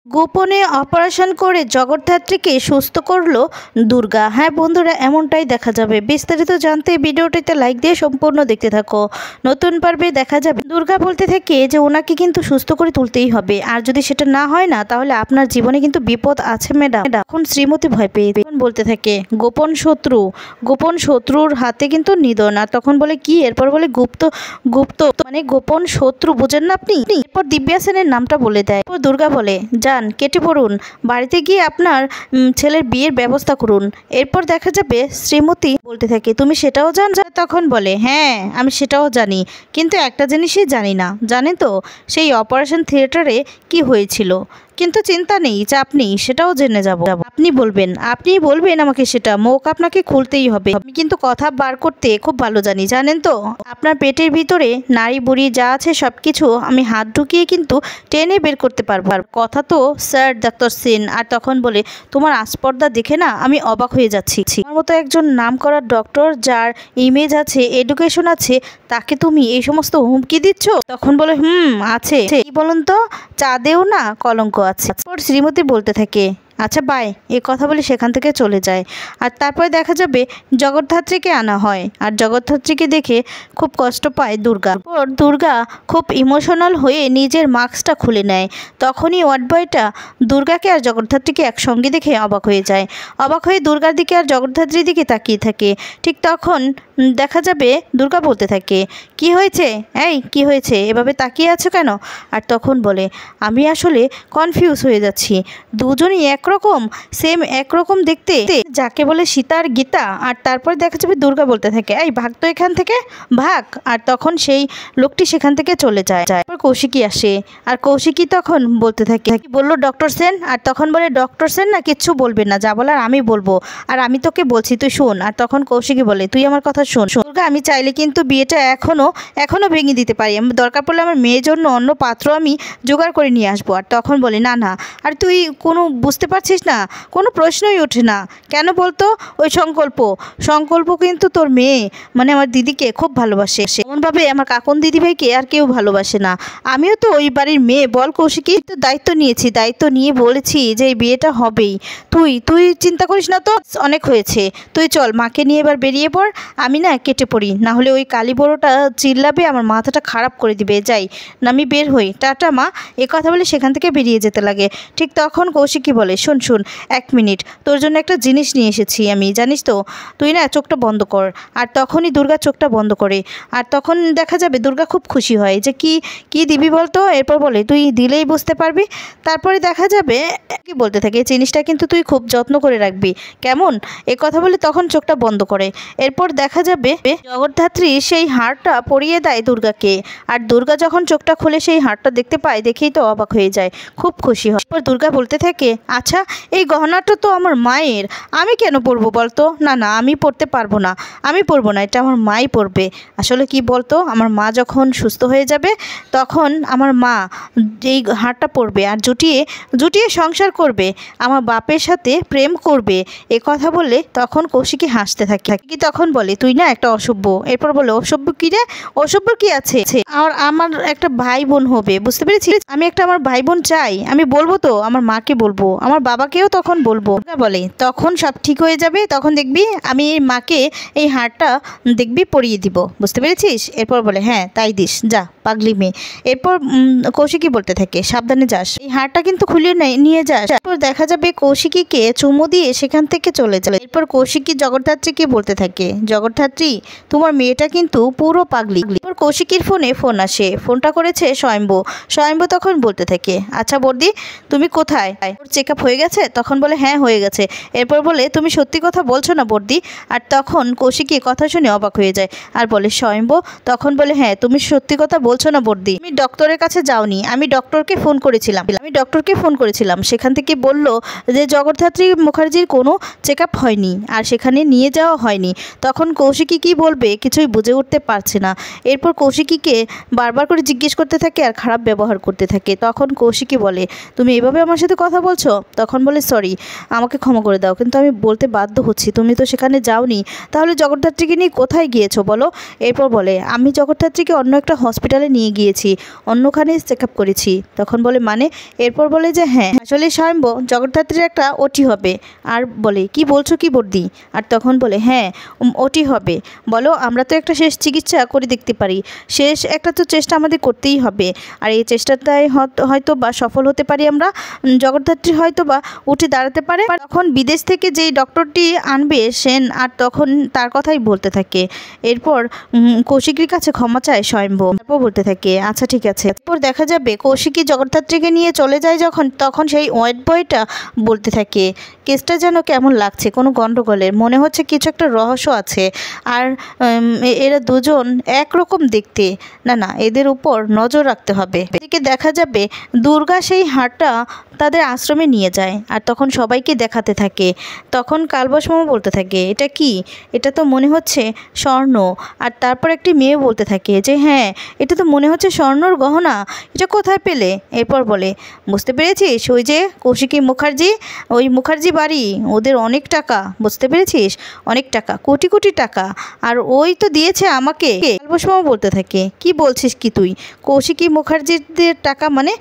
গোপনে অপারেশন করে জগদ্ধাত্রীকে সুস্থ করলো দুর্গা। হ্যাঁ বন্ধুরা, এমনটাই দেখা যাবে। বিস্তারিত জানতে ভিডিওটিতে লাইক দিয়ে সম্পূর্ণ দেখতে থাকো। নতুন পর্বে দেখা যাবে দুর্গা বলতে থাকে যে ওনাকে কিন্তু সুস্থ করে তুলতেই হবে, আর যদি সেটা না হয় না তাহলে আপনার জীবনে কিন্তু বিপদ আছে ম্যাডাম। এখন শ্রীমতী ভয় পেয়ে বলতে থাকে গোপন শত্রুর হাতে কিন্তু নিধন। আর তখন বলে কি? এরপর বলে গুপ্ত গুপ্ত মানে গোপন শত্রু, বুঝেন না আপনি? এরপর দিব্যা সেনের নামটা বলে দেয়। এরপর দুর্গা বলে যান কেটে পড়ুন, বাড়িতে গিয়ে আপনার ছেলের বিয়ের ব্যবস্থা করুন। এরপর দেখা যাবে শ্রীমতী বলতে থাকে তুমি সেটাও জান? তখন বলে হ্যাঁ আমি সেটাও জানি, কিন্তু একটা জিনিসই জানি না, জানেন তো সেই অপারেশন থিয়েটারে কি হয়েছিল। কিন্তু চিন্তা নেই, চাপ নেই, সেটাও জেনে যাব। আপনি বলবেন আমাকে, সেটা মুখ আপনাকে খুলতেই হবে। আমি কিন্তু কথা বার করতে খুব ভালো জানি, জানেন তো? আপনার পেটের ভিতরে নারী বুড়ি যা আছে সবকিছু আমি হাত ঢুকিয়ে কিন্তু টেনে বের করতে পারবো। আর কথা তো স্যার ডাক্তার সেন। আর তখন বলে তোমার আস্পর্ধা দেখে না আমি অবাক হয়ে যাচ্ছি। আমার মতো একজন নামকরা ডক্টর যার ইমেজ আছে, এডুকেশন আছে, তাকে তুমি এই সমস্ত হুমকি দিচ্ছ? তখন বলে আছে, কি বলুন তো, চাঁদেও না কলঙ্ক আছে। শ্রীমতী বলতে থাকে আচ্ছা বাই, এ কথা বলে সেখান থেকে চলে যায়। আর তারপরে দেখা যাবে জগদ্ধাত্রীকে আনা হয়, আর জগদ্ধাত্রীকে দেখে খুব কষ্ট পায় দুর্গা। দুর্গা খুব ইমোশনাল হয়ে নিজের মাস্কটা খুলে নেয়। তখনই ওয়ার্ড বয়টা দুর্গাকে আর জগদ্ধাত্রীকে একসঙ্গে দেখে অবাক হয়ে যায়। অবাক হয়ে দুর্গার দিকে আর জগদ্ধাত্রীর দিকে তাকিয়ে থাকে। ঠিক তখন দেখা যাবে দুর্গা বলতে থাকে কি হয়েছে, এই কি হয়েছে, এভাবে তাকিয়ে আছো কেন? আর তখন বলে আমি আসলে কনফিউজ হয়ে যাচ্ছি, দুজনই একরকম, সেম একরকম দেখতে, যাকে বলে সীতার গীতা। আর তারপর দেখা যাবে দুর্গা বলতে থাকে এই ভাগ তো এখান থেকে, ভাগ। আর তখন সেই লোকটি সেখান থেকে চলে যায়। তারপর কৌশিকী আসে, আর কৌশিকী তখন বলতে থাকে কি বললো ডক্টর সেন? আর তখন বলে ডক্টর সেন না কিচ্ছু বলবে না, যা বলার আমি বলবো, আর আমি তোকে বলছি তুই শোন। আর তখন কৌশিকী বলে তুই আমার কথা শোন। দুর্গা আমি চাইলে কিন্তু বিয়েটা এখনো ভেঙে দিতে পারি, আমি দরকার পড়লে আমার মেয়ের জন্য অন্য পাত্র আমি জোগাড় করে নিয়ে আসবো। আর তখন বলে না না, আর তুই কোনো বুঝতে পারছিস না, কোনো প্রশ্নই ওঠে না কেন বলতো? ওই সংকল্প কিন্তু তোর মেয়ে মানে আমার দিদিকে খুব ভালোবাসে, এমনভাবে আমার কাকন দিদিভাইকে আর কেউ ভালোবাসে না। আমিও তো ওই বাড়ির মেয়ে, বল কৌশিকী, তো দায়িত্ব নিয়েছি, দায়িত্ব নিয়ে বলেছি যে এই বিয়েটা হবেই। তুই চিন্তা করিস না তো, অনেক হয়েছে, তুই চল মাকে নিয়ে এবার বেরিয়ে পড়, আমি না কেটে পড়ি, না হলে ওই কালী বড়োটা চিল্লাবে, আমার মাথাটা খারাপ করে দিবে। যাই না, আমি বের হই, টাটা মা। এ কথা বলে সেখান থেকে বেরিয়ে যেতে লাগে। ঠিক তখন কৌশিকী বলে শোন এক মিনিট, তোর জন্য একটা জিনিস নিয়ে এসেছি আমি, জানিস তো? তুই না চোখটা বন্ধ কর। আর তখনই দুর্গা চোখটা বন্ধ করে। আর তখন দেখা যাবে দুর্গা খুব খুশি হয় যে কি দিবি বলতো? এরপর বলে তুই দিলেই বুঝতে পারবি। তারপরে দেখা যাবে কি বলতে থাকে এই জিনিসটা কিন্তু তুই খুব যত্ন করে রাখবি, কেমন? এ কথা বলে তখন চোখটা বন্ধ করে। এরপর দেখা যাবে জগদ্ধাত্রী সেই হারটা পরিয়ে দেয় দুর্গাকে। আর দুর্গা যখন চোখটা খুলে সেই হারটা দেখতে পায়, দেখেই তো অবাক হয়ে যায়, খুব খুশি হয়। এরপর দুর্গা বলতে থাকে আচ্ছা এই গহনাটা তো আমার মায়ের, আমি কেন পরবো বলতো? না আমি পরতে পারবো না, আমি পরবো না, এটা আমার মাই পরবে। আসলে কি বলতো, আমার মা যখন সুস্থ হয়ে যাবে তখন আমার মা এই হারটা পরবে আর জুটিয়ে সংসার করবে, আমার বাপের সাথে প্রেম করবে। এ কথা বললে তখন কৌশিকী হাসতে থাকে। কি তখন বলে তুই না একটা অসভ্য। এরপর বলে অসভ্য কি রে? অসভ্য কি আছে? আর আমার একটা ভাই বোন হবে, বুঝতে পেরেছিস? আমি একটা আমার ভাই বোন চাই, আমি বলবো তো, আমার মাকে বলবো, আমার বাবাকেও তখন বলবো। বলে তখন সব ঠিক হয়ে যাবে, তখন দেখবি আমি মাকে এই হারটা দেখবি পরিয়ে দিব, বুঝতে পেরেছিস? এরপর বলে হ্যাঁ তাই দিস, যা পাগলি মেয়ে। এরপর কৌশিকী বলতে থাকে সাবধানে যাস, এই হারটা কিন্তু খুলে নিয়ে যাস। এরপর দেখা যাবে কৌশিকীকে চুমু দিয়ে সেখান থেকে চলে যায়। এরপর কৌশিকী জগদ্ধাত্রীকে বলতে থাকে জগদ্ধাত্রী তোমার মেয়েটা কিন্তু পুরো পাগলি। এরপর কৌশিকীর ফোন আসে, ফোনটা করেছে স্বয়ম্ভু তখন বলতে থাকে আচ্ছা বর্দি তুমি কোথায়? ওর চেক আপ হয়ে গেছে? তখন বলে হ্যাঁ হয়ে গেছে। এরপর বলে তুমি সত্যি কথা বলছো না বর্দি? আর তখন কৌশিকী কথা শুনে অবাক হয়ে যায় আর বলে স্বয়ম্ভু তখন বলে হ্যাঁ তুমি সত্যি কথা বলছো না বর্দি? তুমি ডক্টরের কাছে যাওনি, আমি ডক্টরকে ফোন করেছিলাম, সেখান থেকে বলল যে জগদ্ধাত্রী মুখার্জির কোনো চেক আপ হয়নি আর সেখানে নিয়ে যাওয়া হয়নি। তখন কৌশিকী কি বলবে কিছুই বুঝে উঠতে পারছে না। এরপর কৌশিকীকে বারবার করে জিজ্ঞেস করতে থাকে আর খারাপ ব্যবহার করতে থাকে। তখন কৌশিকী বলে তুমি এভাবে আমার সাথে কথা বলছো? তখন বলে সরি, আমাকে ক্ষমা করে দাও, কিন্তু আমি বলতে বাধ্য হচ্ছি, তুমি তো সেখানে যাওনি, তাহলে জগদ্ধাত্রীকে নিয়ে কোথায় গিয়েছো বলো? এরপর বলে আমি জগদ্ধাত্রীকে অন্য একটা হসপিটালে নিয়ে গিয়েছি, অন্যখানে চেক আপ করেছি। তখন বলে মানে? এরপর বলে যে হ্যাঁ আসলে স্বয়ম্ভ জগদ্ধাত্রীর একটা ওটি হবে। আর বলে কি বলছো কি বর্দি? আর তখন বলে হ্যাঁ ওটি হবে। বলো আমরা তো একটা শেষ চিকিৎসা করে দেখতে পারি, শেষ একটা তো চেষ্টা আমাদের করতেই হবে, আর এই চেষ্টাটাই হয়তো বা সফল হতে পারি আমরা, জগদ্ধাত্রী হয়তো বা উঠে দাঁড়াতে পারে। তখন বিদেশ থেকে যেই ডক্টরটি আনবে সেন, আর তখন তার কথাই বলতে থাকে। এরপর কৌশিকীর কাছে ক্ষমা চায় স্বয়ম্ভ, তারপর বলতে থাকে আচ্ছা ঠিক আছে। এরপর দেখা যাবে কৌশিকী জগদ্ধাত্রীকে নিয়ে চলে যায় যখন, তখন সেই ওয়েট বয়টা বলতে থাকে কেসটা যেন কেমন লাগছে, কোনো গণ্ডগোলের মনে হচ্ছে, কিছু একটা রহস্য আছে, আর এরা দুজন একরকম দেখতে, না না এদের উপর নজর রাখতে হবে। এদিকে দেখা যাবে দুর্গা সেই হারটা তাদের আশ্রমে নিয়ে যায়, আর তখন সবাইকে দেখাতে থাকে। তখন কালবাস মামা বলতে থাকে এটা কি? এটা তো মনে হচ্ছে স্বর্ণ। আর তারপর একটি মেয়ে বলতে থাকে যে হ্যাঁ এটা তো মনে হচ্ছে স্বর্ণর গহনা, এটা কোথায় পেলে? এরপর বলে বুঝতে পেরেছিস, ওই যে কৌশিকী মুখার্জি, ওই মুখার্জি বাড়ি, ওদের অনেক টাকা, বুঝতে পেরেছিস, অনেক টাকা, কোটি কোটি টাকা, আর ওই তো দিয়েছে আমাকে। কালবাস মামা বলতে থাকে কি বলছিস কি তুই? কৌশিকী মুখার্জিদের টাকা মানে?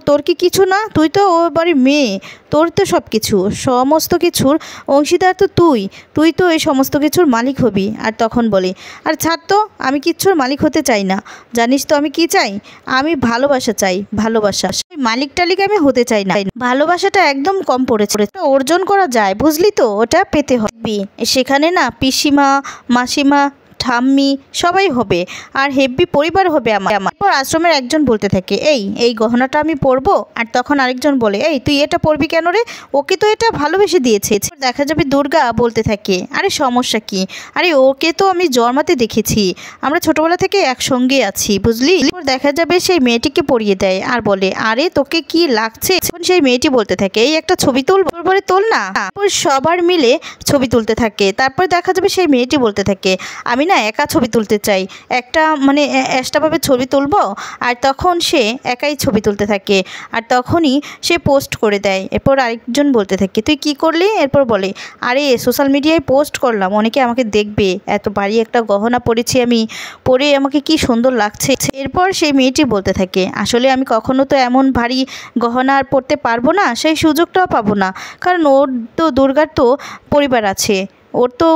তোর কি কিছু না? তুই তো ও বাড়ির মেয়ে, তোর তো সব কিছু, সমস্ত কিছুর অংশীদার তো তুই তো এই সমস্ত কিছুর মালিক হবি। আর তখন বলে আর ছাড় তো, আমি কিচ্ছুর মালিক হতে চাই না, জানিস তো আমি কি চাই? আমি ভালোবাসা চাই, ভালোবাসা, মালিক টালিক আমি হতে চাই না। ভালোবাসাটা একদম কম পড়েছে, অর্জন করা যায় বুঝলি তো, ওটা পেতে হবে। সেখানে না পিসিমা, মাসিমা, ঠাম্মি সবাই হবে, আর হেব্বি পরিবার হবে আমার। এরপর আশ্রমের একজন বলতে থাকে এই গহনাটা আমি পরবো। আর তখন আরেকজন বলে এই তুই এটা পরবি কেন রে? ওকে তো এটা ভালোবেসে দিয়েছে। দেখা যাবে দুর্গা বলতে থাকে আরে সমস্যা কি? আরে ওকে তো আমি জন্মাতে দেখেছি, আমরা ছোটবেলা থেকে একসঙ্গে আছি বুঝলি। এরপর দেখা যাবে সেই মেয়েটিকে পরিয়ে দেয় আর বলে আরে তোকে কি লাগছে? সেই মেয়েটি বলতে থাকে এই একটা ছবি তুলবো, বলে তোল না। সবার মিলে ছবি তুলতে থাকে। তারপর দেখা যাবে সেই মেয়েটি বলতে থাকে আমি না একা ছবি তুলতে চাই, একটা মানে এক্সট্রাভাবে ছবি তুলবো। আর তখন সে একাই ছবি তুলতে থাকে, আর তখনই সে পোস্ট করে দেয়। এরপর আরেকজন বলতে থাকে তুই কি করলি? এরপর বলে আরে সোশ্যাল মিডিয়ায় পোস্ট করলাম, অনেকে আমাকে দেখবে, এত ভারী একটা গহনা পরেছি আমি, পরে আমাকে কি সুন্দর লাগছে। এরপর সেই মেয়েটি বলতে থাকে আসলে আমি কখনো তো এমন ভারী গহনা আর পরতে পারবো না, সেই সুযোগটাও পাবো না, কারণ ওর তো দুর্গার তো পরিবার আছে, ওর তো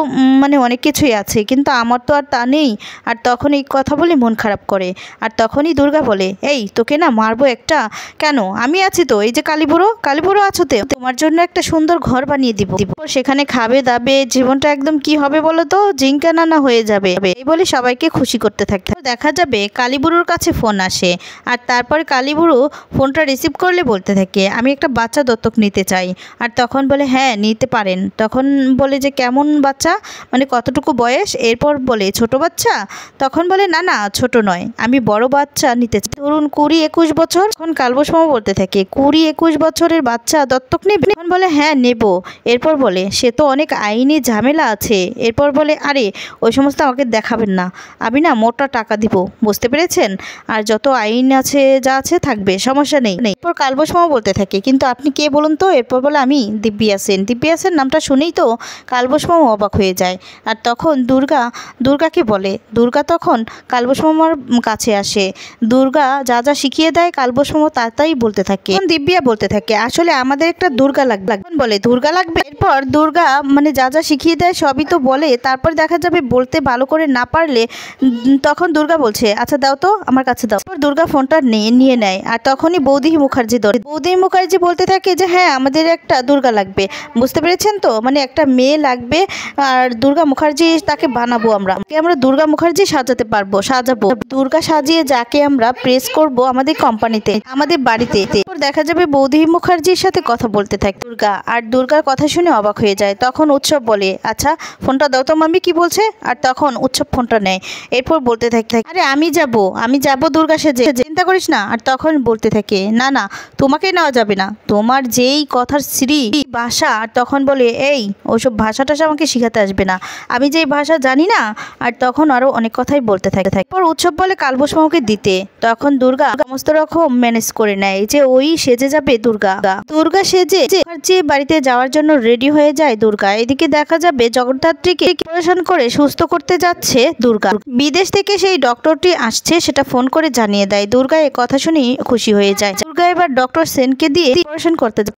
মানে অনেক কিছুই আছে, কিন্তু আমার তো আর তা নেই। আর তখন এই কথা বলে মন খারাপ করে। আর তখনই দুর্গা বলে এই তোকে না মারবো একটা, কেন? আমি আছি তো, এই যে কালীবুড়ো আছো তো, তোমার জন্য একটা সুন্দর ঘর বানিয়ে দিব, সেখানে খাবে দাবে, জীবনটা একদম কি হবে বলো তো, জিঙ্কা নানা হয়ে যাবে। এই বলে সবাইকে খুশি করতে থাকে। দেখা যাবে কালীবুড়োর কাছে ফোন আসে, আর তারপর কালীবুড়ো ফোনটা রিসিভ করলে বলতে থাকে আমি একটা বাচ্চা দত্তক নিতে চাই। আর তখন বলে হ্যাঁ নিতে পারেন। তখন বলে যে কেমন বাচ্চা, মানে কতটুকু বয়স? এরপর বলে ছোট বাচ্চা। তখন বলে না না ছোট নয়, আমি বড় বাচ্চা নিতে চাই, ধরুন 20-21 বছর। তখন কালবাস মামা বলতে থাকে 20-21 বছরের বাচ্চা দত্তক নেবে? তখন বলে হ্যাঁ নেব। এরপর বলে সে তো অনেক আইনি ঝামেলা আছে। এরপর বলে আরে ওই সমস্ত আমাকে দেখাবেন না, আমি না মোটা টাকা দিব, বুঝতে পেরেছেন, আর যত আইন আছে যা আছে থাকবে, সমস্যা নেই। এরপর কালবাস মামা বলতে থাকে কিন্তু আপনি কে বলুন তো? এরপর বলে আমি দিব্যা সেন। দিব্যা সেন নামটা শুনেই তো কালবাস মামা অবাক হয়ে যায়। আর তখন দুর্গাকে বলে, দুর্গা তখন কালবাস মামার কাছে আসে, দুর্গা যা যা শিখিয়ে দেয় কালবাস মামা তাই বলতে থাকে। দিব্যা বলতে থাকে আসলে আমাদের একটা দুর্গা লাগবে। বলে দুর্গা লাগবে? এরপর দুর্গা মানে যা যা শিখিয়ে দেয় সবই তো বলে। তারপর দেখা যাবে বলতে ভালো করে না পারলে তখন দুর্গা বলছে আচ্ছা দাও তো আমার কাছে দাও। দুর্গা ফোনটা নিয়ে নেয়। আর তখনই বৌদি মুখার্জি বলতে থাকে যে হ্যাঁ আমাদের একটা দুর্গা লাগবে, বুঝতে পেরেছেন তো, মানে একটা মেয়ে লাগবে, আর দুর্গা মুখার্জি তাকে বানাবো, আমরা দুর্গা মুখার্জি সাজাবো, দুর্গা সাজিয়ে যাকে আমরা প্রেস করব আমাদের কোম্পানিতে, আমাদের বাড়িতে। দেখা যাবে বৌদি মুখার্জির সাথে কথা বলতে থাকে দুর্গা, আর দুর্গার কথা শুনে অবাক হয়ে যায়। তখন উৎসব বলে আচ্ছা ফোনটা দাও তো মাম্মি কি বলছে। আর তখন উৎসব ফোনটা নেয়। এরপর বলতে থাকে আরে আমি যাব দুর্গা সেজে, চিন্তা করিস না। আর তখন বলতে থাকে না না তোমাকে নেওয়া যাবে না, তোমার যেই কথার শ্রী ভাষা। আর তখন বলে এই ওইসব ভাষা টাষা আমাকে শিখাতে আসবে না, আমি যে ভাষা জানি না। আর তখন আরও অনেক কথাই বলতে থাকে। পর উৎসব বলে কালবোস মামাকে দিতে, তখন দুর্গা সমস্ত রকম ম্যানেজ করে নেয় যে ওই সেজে যাবে দুর্গা সেজে যে বাড়িতে যাওয়ার জন্য রেডি হয়ে যায় দুর্গা। এদিকে দেখা যাবে জগদ্ধাত্রীকে অপারেশন করে সুস্থ করতে যাচ্ছে দুর্গা। বিদেশ থেকে সেই ডক্টরটি আসছে সেটা ফোন করে জানিয়ে দেয়। দুর্গা এ কথা শুনি খুশি হয়ে যায়। দুর্গা এবার ডক্টর সেনকে দিয়ে অপারেশন করতে